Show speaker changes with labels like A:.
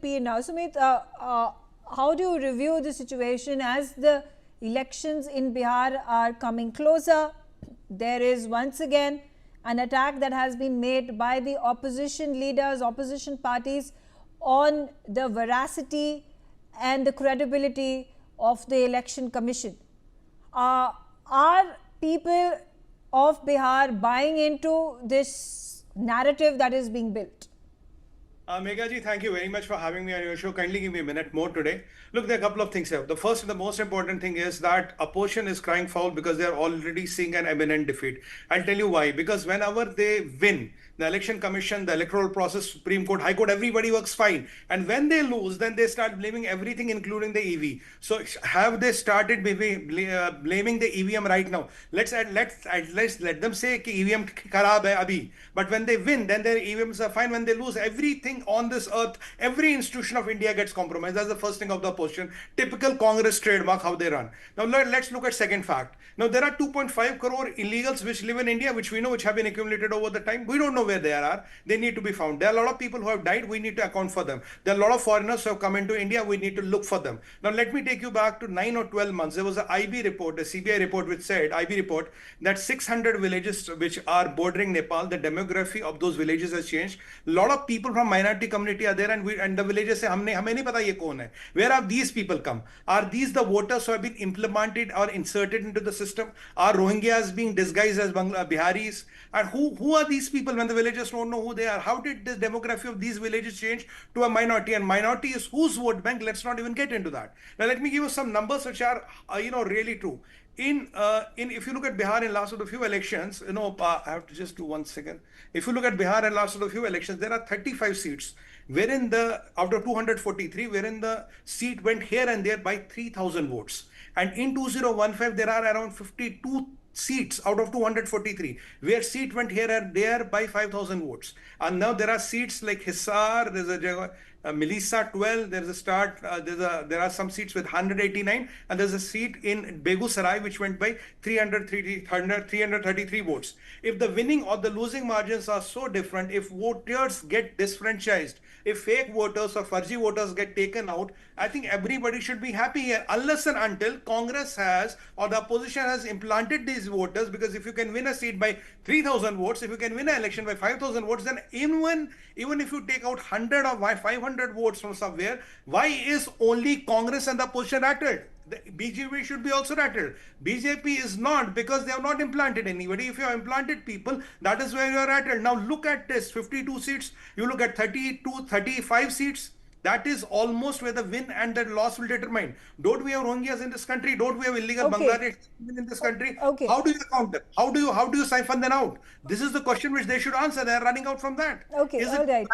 A: Sumit Peer now. Sumit, how do you review the situation as the elections in Bihar are coming closer? There is once again an attack that has been made by the opposition leaders, opposition parties on the veracity and the credibility of the election commission. Are people of Bihar buying into this narrative that is being built?
B: Megha ji, thank you very much for having me on your show. Kindly give me a minute more today. Look, there are a couple of things here. The first and the most important thing is that opposition is crying foul because they are already seeing an imminent defeat. I'll tell you why. Because whenever they win, the election commission, the electoral process, Supreme Court, High Court, everybody works fine. And when they lose, then they start blaming everything, including the EV. So have they started blaming the EVM right now? Let's let them say that EVM kharab hai abhi. But when they win, then their EVMs are fine. When they lose, everything on this earth, every institution of India gets compromised. That's the first thing of the opposition. Typical Congress trademark, how they run. Now let's look at second fact. Now there are 2.5 crore illegals which live in India, which we know, which have been accumulated over the time. We don't know where they are. They need to be found. There are a lot of people who have died. We need to account for them. There are a lot of foreigners who have come into India. We need to look for them. Now let me take you back to 9 or 12 months. There was an IB report, a CBI report, which said, IB report, that 600 villages which are bordering Nepal, the demography of those villages has changed. A lot of people from minority community are there, and the villages say, hame nahi pata ye kaun hai. Where have these people come? Are these the voters who have been implemented or inserted into the system? Are Rohingyas being disguised as Biharis? And who are these people when the villagers don't know who they are? How did the demography of these villages change to a minority? And minority is whose vote bank? Let's not even get into that. Now let me give you some numbers which are really true. If you look at Bihar in last of the few elections, I have to just do 1 second. If you look at Bihar in last of the few elections, there are 35 seats, wherein out of 243, wherein the seat went here and there by 3,000 votes. And in 2015, there are around 52 seats out of 243, where seat went here and there by 5,000 votes. And now there are seats like Hisar, there's a Melissa 12, there's a start, there are some seats with 189, and there's a seat in Begusarai which went by 333 votes. If the winning or the losing margins are so different, if voters get disfranchised, if fake voters or fuzzy voters get taken out, I think everybody should be happy here, unless and until Congress has or the opposition has implanted these voters. Because if you can win a seat by 3,000 votes, if you can win an election by 5,000 votes, then even if you take out 100 or 500 votes from somewhere, why is only Congress and the opposition rattled? The BJP should be also rattled. BJP is not, because they have not implanted anybody. If you have implanted people, that is where you are rattled. Now look at this, 52 seats. You look at 32, 35 seats. That is almost where the win and the loss will determine. Don't we have Rohingyas in this country? Don't we have illegal Bangladesh in this country?
A: Okay.
B: How do you count them? How do you siphon them out? This is the question which they should answer. They are running out from that.
A: Okay, all right.